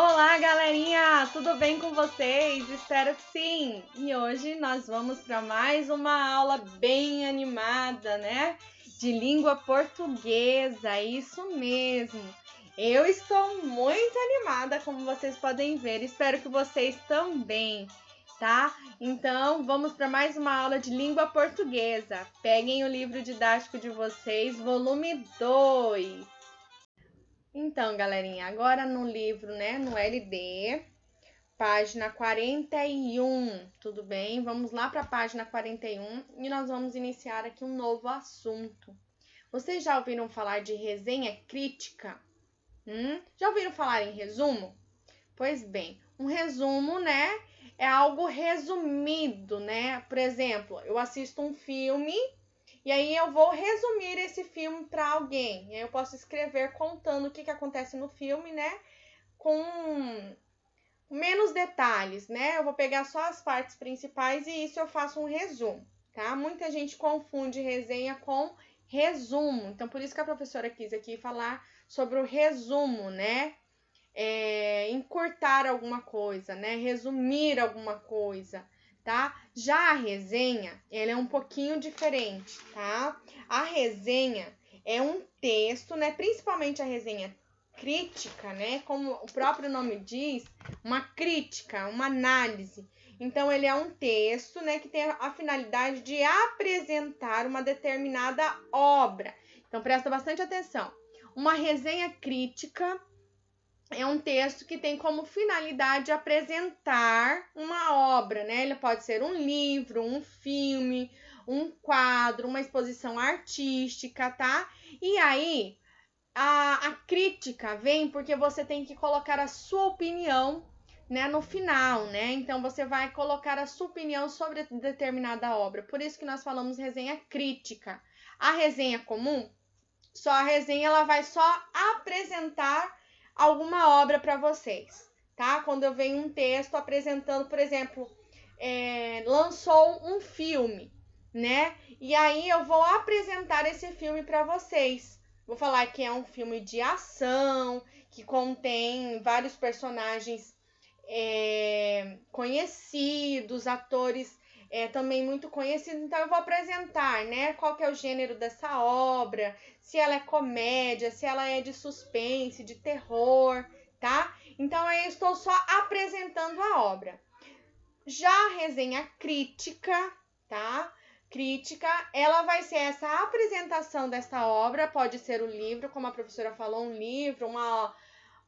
Olá, galerinha! Tudo bem com vocês? Espero que sim! E hoje nós vamos para mais uma aula bem animada, né? De língua portuguesa, isso mesmo! Eu estou muito animada, como vocês podem ver. Espero que vocês também, tá? Então, vamos para mais uma aula de língua portuguesa. Peguem o livro didático de vocês, volume 2. Então, galerinha, agora no livro, né, no LD, página 41, tudo bem? Vamos lá para a página 41 e nós vamos iniciar aqui um novo assunto. Vocês já ouviram falar de resenha crítica? Já ouviram falar em resumo? Pois bem, um resumo, né, é algo resumido, né? Por exemplo, eu assisto um filme e aí eu vou resumir esse filme para alguém. E aí eu posso escrever contando o que acontece no filme, né? Com menos detalhes, né? Eu vou pegar só as partes principais e isso eu faço um resumo, tá? Muita gente confunde resenha com resumo. Então, por isso que a professora quis aqui falar sobre o resumo, né? Encurtar alguma coisa, né? Resumir alguma coisa, tá? Já a resenha, ela é um pouquinho diferente, tá? A resenha é um texto, né? Principalmente a resenha crítica, né? Como o próprio nome diz, uma crítica, uma análise. Então, ele é um texto, né? Que tem a finalidade de apresentar uma determinada obra. Então, presta bastante atenção. Uma resenha crítica é um texto que tem como finalidade apresentar uma obra, né? Ele pode ser um livro, um filme, um quadro, uma exposição artística, tá? E aí, a crítica vem porque você tem que colocar a sua opinião, né, no final, né? Então, você vai colocar a sua opinião sobre determinada obra. Por isso que nós falamos resenha crítica. A resenha comum, só a resenha ela vai só apresentar alguma obra para vocês, tá? Quando eu venho um texto apresentando, por exemplo, lançou um filme, né? E aí eu vou apresentar esse filme para vocês. Vou falar que é um filme de ação, que contém vários personagens conhecidos, atores também muito conhecidos. Então eu vou apresentar, né? Qual que é o gênero dessa obra, se ela é comédia, se ela é de suspense, de terror, tá? Então eu estou só apresentando a obra. Já a resenha crítica, tá? Crítica, ela vai ser essa apresentação dessa obra, pode ser o livro, como a professora falou, um livro,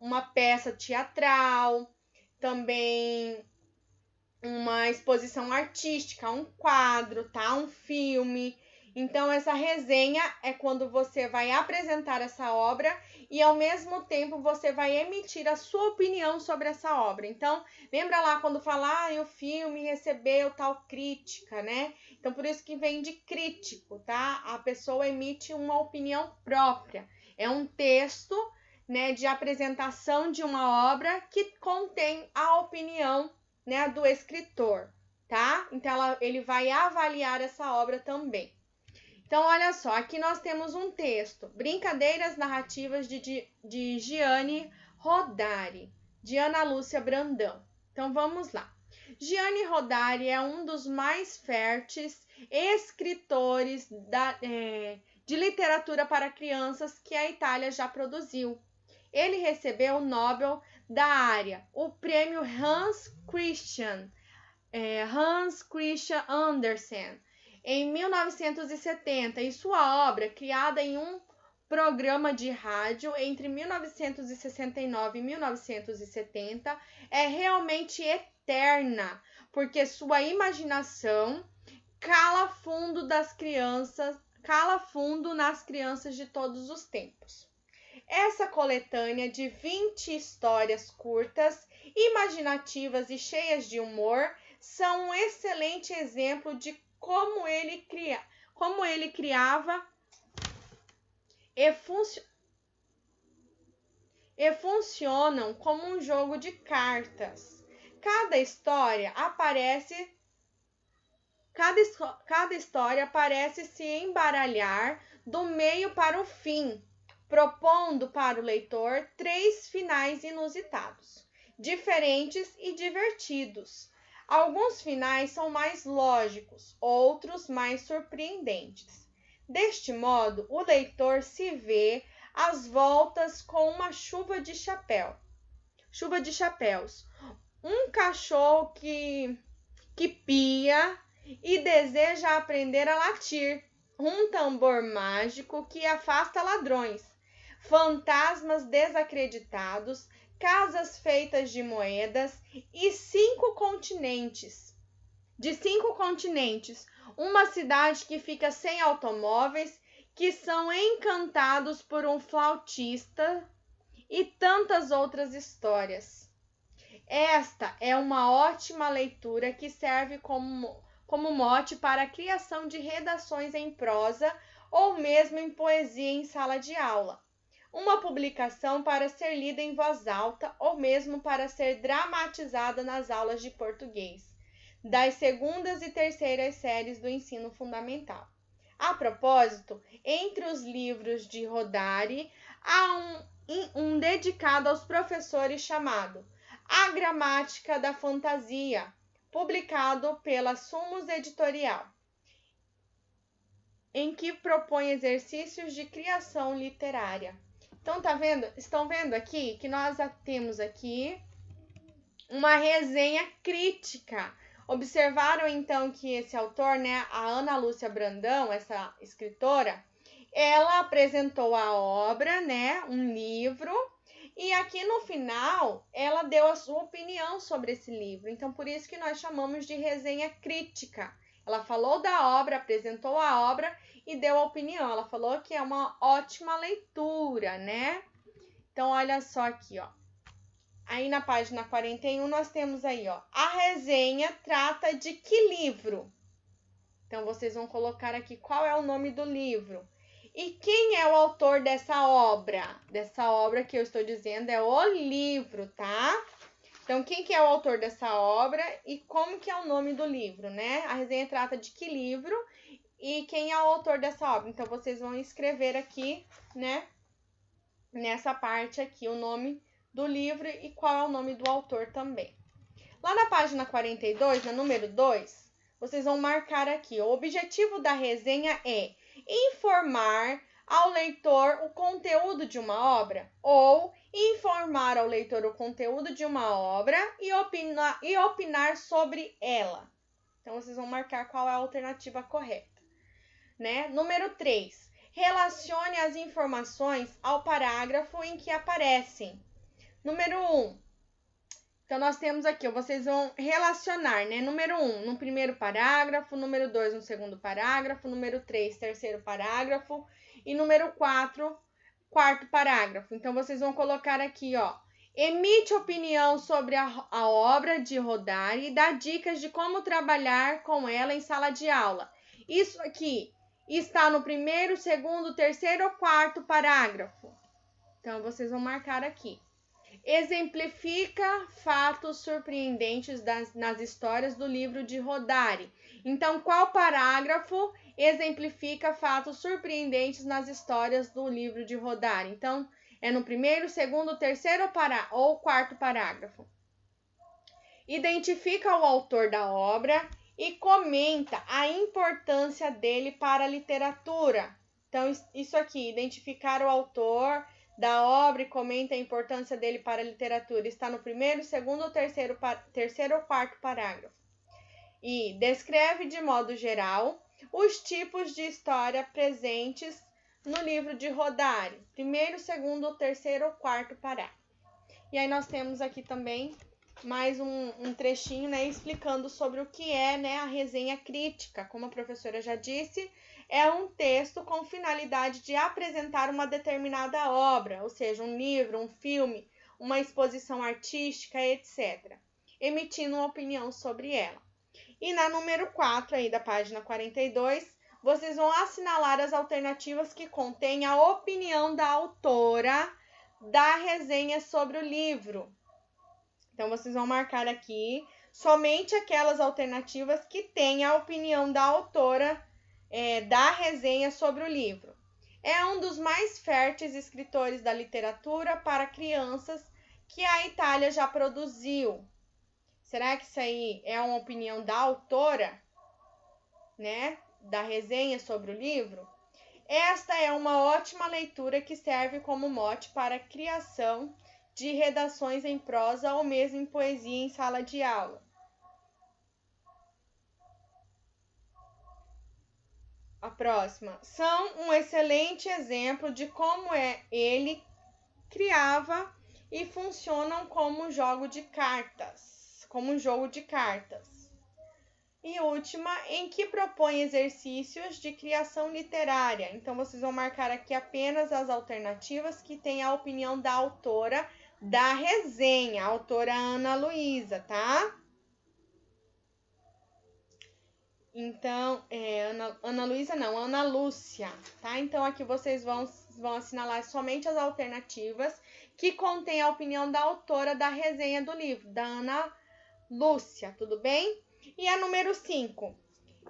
uma peça teatral, também uma exposição artística, um quadro, tá? Um filme. Então, essa resenha é quando você vai apresentar essa obra e, ao mesmo tempo, você vai emitir a sua opinião sobre essa obra. Então, lembra lá quando falar o filme recebeu tal crítica, né? Então, por isso que vem de crítico, tá? A pessoa emite uma opinião própria. É um texto, né, de apresentação de uma obra que contém a opinião, né, do escritor, tá? Então, ele vai avaliar essa obra também. Então, olha só, aqui nós temos um texto, Brincadeiras Narrativas de Gianni Rodari, de Ana Lúcia Brandão. Então, vamos lá. Gianni Rodari é um dos mais férteis escritores de literatura para crianças que a Itália já produziu. Ele recebeu o Nobel da área, o prêmio Hans Christian Andersen, em 1970, e sua obra, criada em um programa de rádio entre 1969 e 1970, é realmente eterna, porque sua imaginação cala fundo nas crianças de todos os tempos. Essa coletânea de 20 histórias curtas, imaginativas e cheias de humor são um excelente exemplo de como ele criava e funcionam como um jogo de cartas. Cada história parece se embaralhar do meio para o fim, propondo para o leitor 3 finais inusitados. diferentes e divertidos. Alguns finais são mais lógicos, outros mais surpreendentes. Deste modo, o leitor se vê às voltas com uma chuva de chapéus. Um cachorro que pia e deseja aprender a latir. Um tambor mágico que afasta ladrões. Fantasmas desacreditados, casas feitas de moedas e 5 continentes. De 5 continentes, uma cidade que fica sem automóveis, que são encantados por um flautista e tantas outras histórias. Esta é uma ótima leitura que serve como mote para a criação de redações em prosa ou mesmo em poesia em sala de aula. Uma publicação para ser lida em voz alta ou mesmo para ser dramatizada nas aulas de português, das segundas e terceiras séries do ensino fundamental. A propósito, entre os livros de Rodari, há um dedicado aos professores chamado A Gramática da Fantasia, publicado pela Sumos Editorial, em que propõe exercícios de criação literária. Então, estão vendo aqui que nós temos aqui uma resenha crítica. Observaram, então, que esse autor, né, a Ana Lúcia Brandão, essa escritora, ela apresentou a obra, né, um livro, e aqui no final ela deu a sua opinião sobre esse livro. Então, por isso que nós chamamos de resenha crítica. Ela falou da obra, apresentou a obra e deu a opinião. Ela falou que é uma ótima leitura, né? Então, olha só aqui, ó. Aí na página 41 nós temos aí, ó, a resenha trata de que livro? Então, vocês vão colocar aqui qual é o nome do livro. E quem é o autor dessa obra? Dessa obra que eu estou dizendo é o livro, tá? Então, quem que é o autor dessa obra e como que é o nome do livro, né? A resenha trata de que livro e quem é o autor dessa obra. Então, vocês vão escrever aqui, né? Nessa parte aqui, o nome do livro e qual é o nome do autor também. Lá na página 42, na número 2, vocês vão marcar aqui. O objetivo da resenha é informar ao leitor o conteúdo de uma obra ou informar ao leitor o conteúdo de uma obra e opinar sobre ela. Então, vocês vão marcar qual é a alternativa correta, né? Número 3. Relacione as informações ao parágrafo em que aparecem. Número 1. Então, nós temos aqui, vocês vão relacionar, né? Número 1, no primeiro parágrafo, número 2, no segundo parágrafo, número 3, terceiro parágrafo e número 4, quarto parágrafo. Então, vocês vão colocar aqui, ó, emite opinião sobre a obra de Rodari e dá dicas de como trabalhar com ela em sala de aula. Isso aqui está no primeiro, segundo, terceiro ou quarto parágrafo. Então, vocês vão marcar aqui. Exemplifica fatos surpreendentes nas histórias do livro de Rodari. Então, qual parágrafo exemplifica fatos surpreendentes nas histórias do livro de Rodari? Então, é no primeiro, segundo, terceiro ou quarto parágrafo. Identifica o autor da obra e comenta a importância dele para a literatura. Então, isso aqui, identificar o autor da obra e comenta a importância dele para a literatura. Está no primeiro, segundo, terceiro ou quarto parágrafo. E descreve de modo geral os tipos de história presentes no livro de Rodari. Primeiro, segundo, terceiro ou quarto parágrafo. E aí nós temos aqui também mais um trechinho, né, explicando sobre o que é, né, a resenha crítica. Como a professora já disse, é um texto com finalidade de apresentar uma determinada obra, ou seja, um livro, um filme, uma exposição artística, etc., emitindo uma opinião sobre ela. E na número 4, aí da página 42, vocês vão assinalar as alternativas que contêm a opinião da autora da resenha sobre o livro. Então, vocês vão marcar aqui somente aquelas alternativas que têm a opinião da autora da resenha sobre o livro. É um dos mais férteis escritores da literatura para crianças que a Itália já produziu. Será que isso aí é uma opinião da autora, né? Da resenha sobre o livro? Esta é uma ótima leitura que serve como mote para a criação de redações em prosa ou mesmo em poesia em sala de aula. A próxima. São um excelente exemplo de como ele criava e funcionam como um jogo de cartas. E última, em que propõe exercícios de criação literária. Então, vocês vão marcar aqui apenas as alternativas que tem a opinião da autora da resenha, a autora Ana Luísa, tá? Então, Ana Luísa não, Ana Lúcia, tá? Então, aqui vocês vão assinalar somente as alternativas que contém a opinião da autora da resenha do livro, da Ana Lúcia, tudo bem? E a número 5.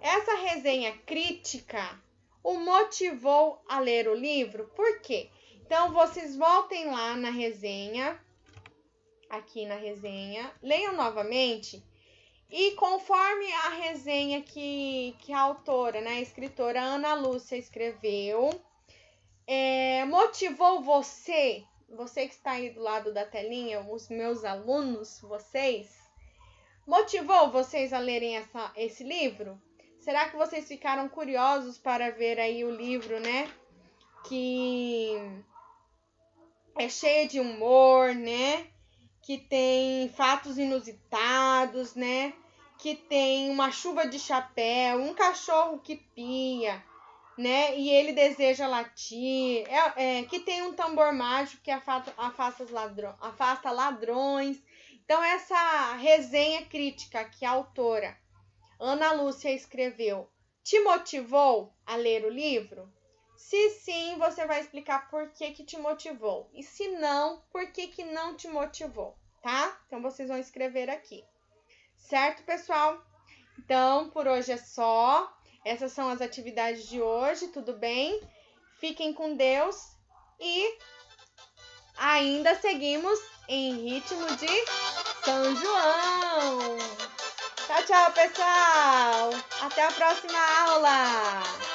Essa resenha crítica o motivou a ler o livro? Por quê? Então, vocês voltem lá na resenha, aqui na resenha, leiam novamente. E conforme a resenha que a autora, né, a escritora Ana Lúcia escreveu, motivou você que está aí do lado da telinha, os meus alunos, motivou vocês a lerem esse livro? Será que vocês ficaram curiosos para ver aí o livro, né, que é cheio de humor, né, que tem fatos inusitados, né, que tem uma chuva de chapéu, um cachorro que pia, né? E ele deseja latir, que tem um tambor mágico que afasta ladrões. Então, essa resenha crítica que a autora Ana Lúcia escreveu te motivou a ler o livro? Se sim, você vai explicar por que te motivou. E se não, por que não te motivou, tá? Então, vocês vão escrever aqui. Certo, pessoal? Então, por hoje é só. Essas são as atividades de hoje, tudo bem? Fiquem com Deus e ainda seguimos em ritmo de São João. Tchau, tchau, pessoal! Até a próxima aula!